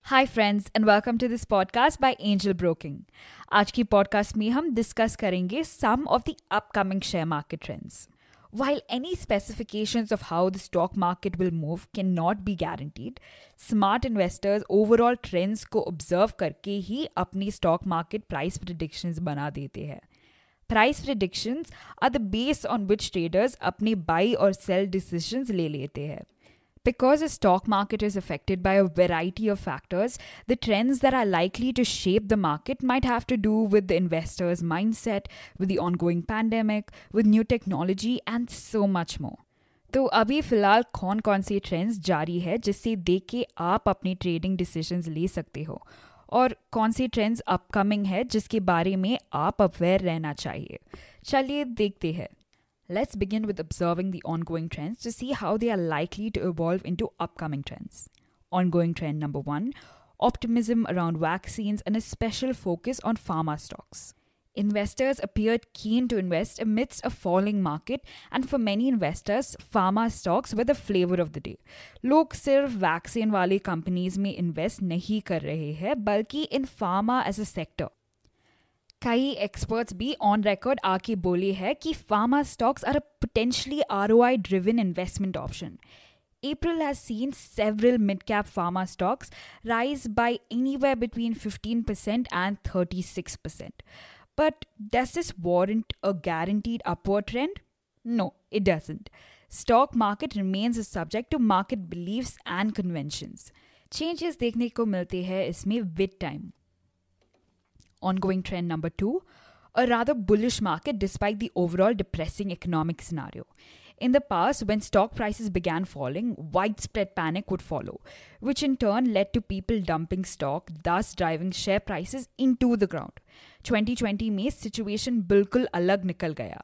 Hi friends and welcome to this podcast by Angel Broking. आज की podcast में हम डिस्कस करेंगे some of the upcoming share market trends. While any specifications of how the stock market will move cannot be guaranteed, smart investors overall trends को observe करके ही अपनी stock market price predictions बना देते हैं। Price predictions are the base on which traders अपने buy और sell decisions ले लेते हैं। Because the stock market is affected by a variety of factors, the trends that are likely to shape the market might have to do with the investor's mindset, with the ongoing pandemic, with new technology and so much more. तो अभी फ़िलहाल कौन कौन सी trends जारी है जिससे देख के आप अपनी ट्रेडिंग डिसीजंस ले सकते हो और कौन सी ट्रेंड्स अपकमिंग है जिसके बारे में आप अवेयर रहना चाहिए। चलिए देखते हैं। Let's begin with observing the ongoing trends to see how they are likely to evolve into upcoming trends. Ongoing trend number 1, optimism around vaccines and a special focus on pharma stocks. Investors appeared keen to invest amidst a falling market, and for many investors, pharma stocks were the flavor of the day. लोग सिर्फ vaccine वाली companies में invest नहीं कर रहे हैं बल्कि in pharma as a sector. कई एक्सपर्ट्स भी ऑन रिकॉर्ड आके बोले हैं कि pharma stocks are a potentially ROI driven investment option. April has seen several mid-cap pharma stocks rise by anywhere between 15% and 36%. But does this warrant a guaranteed upward trend? No, it doesn't. Stock market remains a subject to market beliefs and conventions. Changes देखने को मिलते हैं इसमें with time. Ongoing trend number 2, a rather bullish market despite the overall depressing economic scenario. In the past, when stock prices began falling, widespread panic would follow, which in turn led to people dumping stock, thus driving share prices into the ground. 2020 में situation बिल्कुल अलग निकल गया.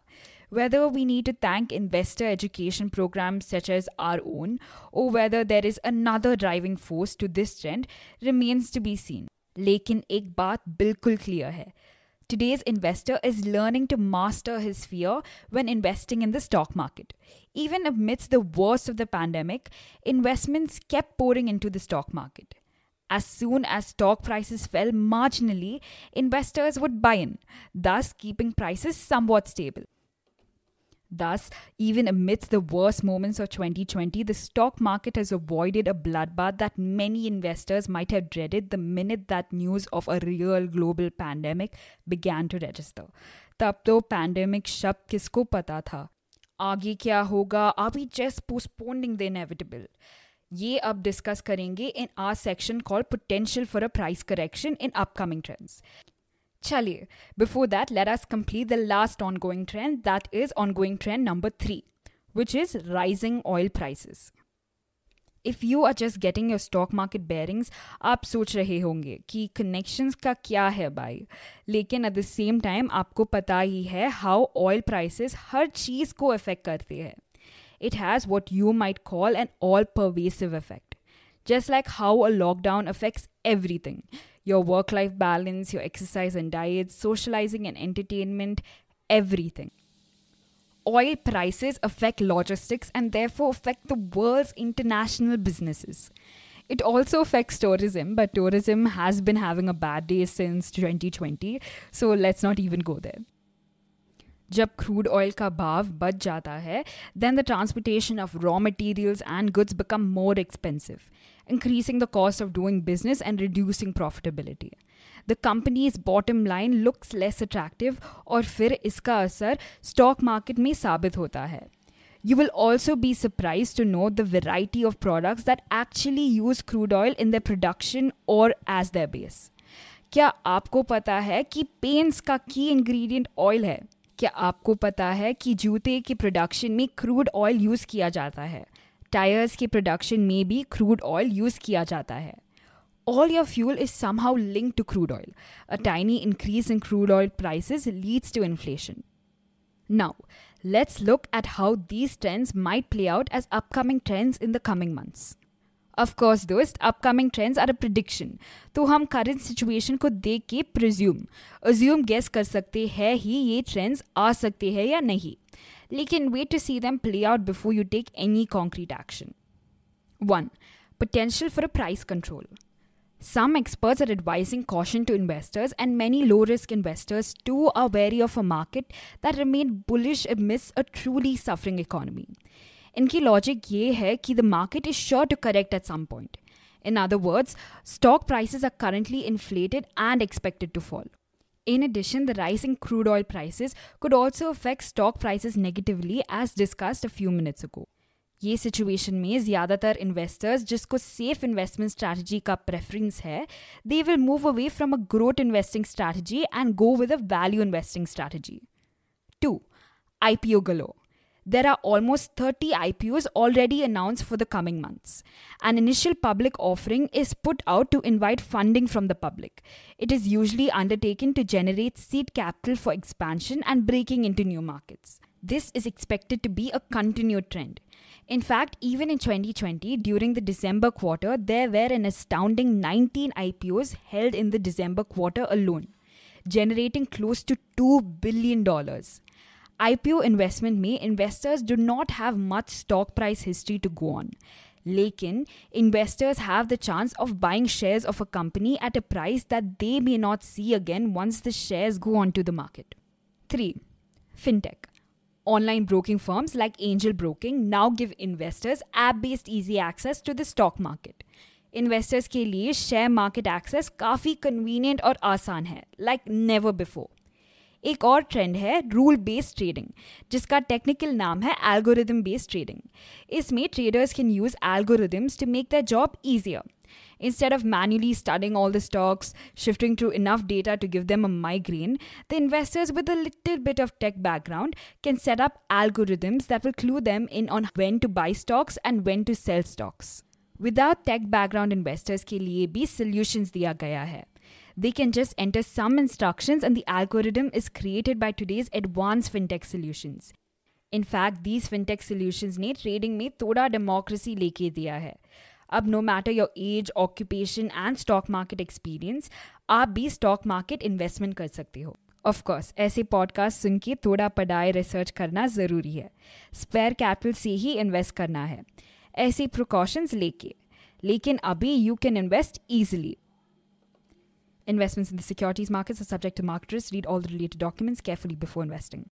Whether we need to thank investor education programs such as our own, or whether there is another driving force to this trend remains to be seen. लेकिन एक बात बिल्कुल clear है. Today's investor is learning to master his fear when investing in the stock market. Even amidst the worst of the pandemic, investments kept pouring into the stock market. As soon as stock prices fell marginally, investors would buy in, thus keeping prices somewhat stable. Thus, even amidst the worst moments of 2020, the stock market has avoided a bloodbath that many investors might have dreaded the minute that news of a real global pandemic began to register. तब तो pandemic शब्द किसको पता था? आगे क्या होगा? Are we just postponing the inevitable? ये अब डिस्कस करेंगे in our section called Potential for a Price Correction in Upcoming Trends. Chaliye, before that, let us complete the last ongoing trend, that is ongoing trend number 3, which is rising oil prices. If you are just getting your stock market bearings, आप सोच रहे होंगे कि connections का क्या है भाई, लेकिन at the same time आपको पता ही है how oil prices हर चीज़ को affect करते हैं. It has what you might call an all-pervasive effect. Just like how a lockdown affects everything. Your work-life balance, your exercise and diet, socializing and entertainment, everything. Oil prices affect logistics and therefore affect the world's international businesses. It also affects tourism, but tourism has been having a bad day since 2020, so let's not even go there. जब crude oil का भाव बढ़ जाता है, then the transportation of raw materials and goods become more expensive, increasing the cost of doing business and reducing profitability. The company's bottom line looks less attractive और फिर इसका असर stock market में साबित होता है. You will also be surprised to know the variety of products that actually use crude oil in their production or as their base. क्या आपको पता है कि पेंट्स का की ingredient oil है? क्या आपको पता है कि जूते की प्रोडक्शन में क्रूड ऑयल यूज़ किया जाता है? टायर्स की प्रोडक्शन में भी क्रूड ऑयल यूज़ किया जाता है. All your fuel is somehow linked to crude oil. A tiny increase in crude oil prices leads to inflation. Now, let's look at how these trends might play out as upcoming trends in the coming months. Of course, दोस्त, upcoming trends are a prediction. तो हम current situation को देख के assume guess कर सकते हैं ही ये trends आ सकते हैं या नहीं. लेकिन wait to see them play out before you take any concrete action. 1. Potential for a price control. Some experts are advising caution to investors, and many low-risk investors too are wary of a market that remained bullish amidst a truly suffering economy. इनकी logic ये है कि the market is sure to correct at some point. In other words, stock prices are currently inflated and expected to fall. In addition, the rising crude oil prices could also affect stock prices negatively, as discussed a few minutes ago. ये situation में ज़्यादातर investors जिसको safe investment strategy का preference है, they will move away from a growth investing strategy and go with a value investing strategy. 2. IPO galore. There are almost 30 IPOs already announced for the coming months. An initial public offering is put out to invite funding from the public. It is usually undertaken to generate seed capital for expansion and breaking into new markets. This is expected to be a continued trend. In fact, even in 2020, during the December quarter, there were an astounding 19 IPOs held in the December quarter alone, generating close to $2 billion. IPO investment में investors do not have much stock price history to go on. Lekin, investors have the chance of buying shares of a company at a price that they may not see again once the shares go onto the market. 3. Fintech. Online broking firms like Angel Broking now give investors app-based easy access to the stock market. Investors के लिए share market access काफ़ी convenient और आसान है, like never before. एक और trend है rule based trading, जिसका टेक्निकल नाम है एल्गोरिदम बेस्ड ट्रेडिंग. इसमें traders can use algorithms to make their job easier. Instead of manually studying all the stocks, shifting through enough data to give them a migraine, the investors with a little bit of tech background can set up algorithms that will clue them in on when to buy stocks and when to sell stocks. Without tech background investors के लिए भी solutions दिया गया है. They can just enter some instructions and the algorithm is created by today's advanced fintech solutions. In fact, these fintech solutions ने trading में थोड़ा democracy लेके दिया है. अब no matter your age, occupation and stock market experience, आप भी stock market investment कर सकते हो. Of course, ऐसे podcast सुन के थोड़ा पढ़ाई रिसर्च करना ज़रूरी है. Spare capital से ही invest करना है. ऐसे precautions लेके. लेकिन अभी you can invest easily. Investments in the securities markets are subject to market risk. Read all the related documents carefully before investing.